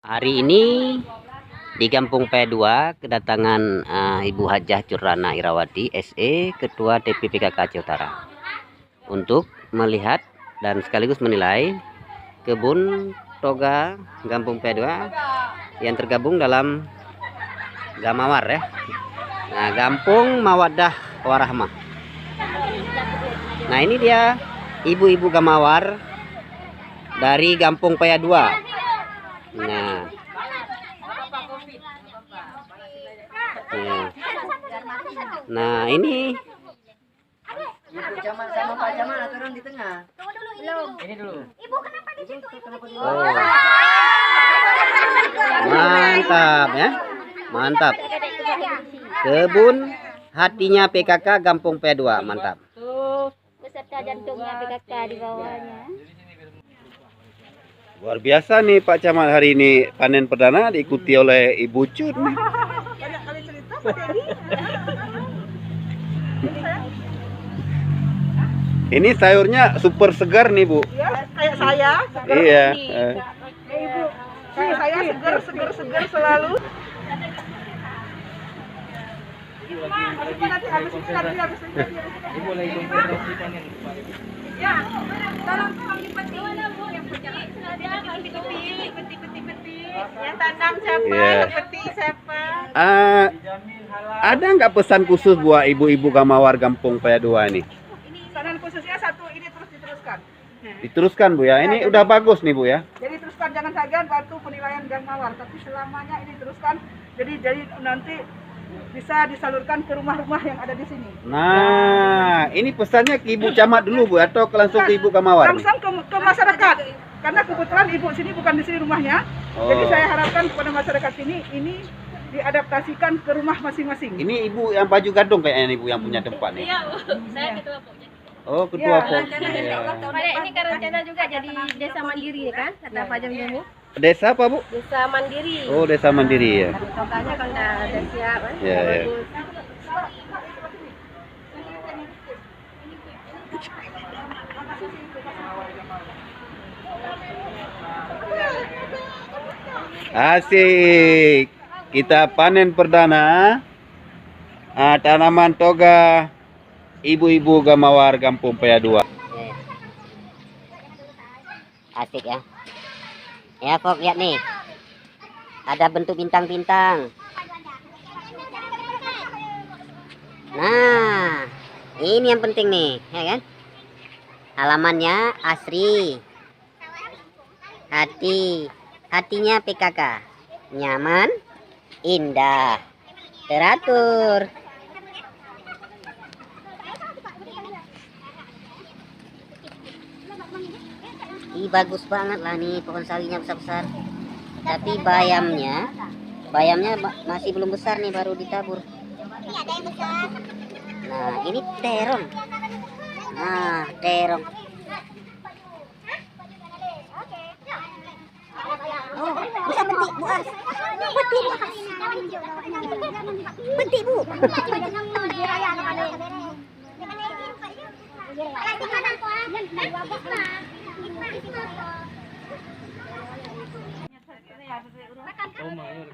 Hari ini di Kampung P2 kedatangan Ibu Hajah Currana Irawati SE, Ketua TPPKK Aceh Utara, untuk melihat dan sekaligus menilai kebun toga Kampung P2 yang tergabung dalam Gamawar ya. Nah, Kampung Mawaddah Warahmah. Nah, ini dia ibu-ibu Gamawar dari Kampung P2. Nah, ini Ibu Camat sama Pak Camat turun di tengah. Tunggu dulu, belum. Ini dulu. Ibu kenapa di situ? oh, mantap ya, mantap. Kebun hatinya PKK Kampung P2, mantap. Beserta jantungnya PKK di bawahnya. Luar biasa nih Pak Camat, hari ini panen perdana diikuti oleh Ibu Cut. Banyak kali cerita Pak Dedi. Ini sayurnya super segar nih Bu. Ya, kayak saya. Iya. Ibu, saya seger selalu. Nanti habis ini. Ibu lagi konsentrasi panen. Ya, tolong dipeti. Yang peti. Yang tanam siapa? Iya. Yang peti siapa? Ada nggak pesan khusus buat ibu-ibu Gamawar Kampung P2 ini? Saran khususnya satu, ini terus diteruskan. Diteruskan Bu ya. Ini udah bagus nih Bu ya. Jadi teruskan, jangan saja bantu penilaian Gamawar, tapi selamanya ini teruskan. Jadi nanti bisa disalurkan ke rumah-rumah yang ada di sini. Nah, ini pesannya ke Ibu Camat dulu Bu, atau langsung ke Ibu Gamawar? Langsung ke masyarakat. Karena kebetulan ibu sini bukan di sini rumahnya. Oh. Jadi saya harapkan kepada masyarakat ini diadaptasikan ke rumah masing-masing. Ini Ibu yang baju gadung kayaknya Ibu yang punya tempat nih. Iya, saya ketua pokoknya. Oh, ketua Iya. pok. Ini kan rencana juga jadi desa mandiri kan, kata Pak Jamil. Desa apa Bu? Desa mandiri. Oh, desa mandiri ya. Contohnya kalau udah siap kan. Ya, ya. Bagus. Asik. Kita panen perdana tanaman toga ibu-ibu Gamawar Kampung P2. Asik ya. Ya Kok, lihat nih. Ada bentuk bintang-bintang. Nah, ini yang penting nih, ya kan? Halamannya asri. Hatinya PKK. Nyaman, indah, teratur. Bagus banget lah nih, pohon sawinya besar-besar. Tapi bayamnya masih belum besar nih, baru ditabur. Nah, ini terong. Nah, terong. Oh, bisa petik Bu Ars. Petik Bu Ars. Petik Bu. Oh, mayor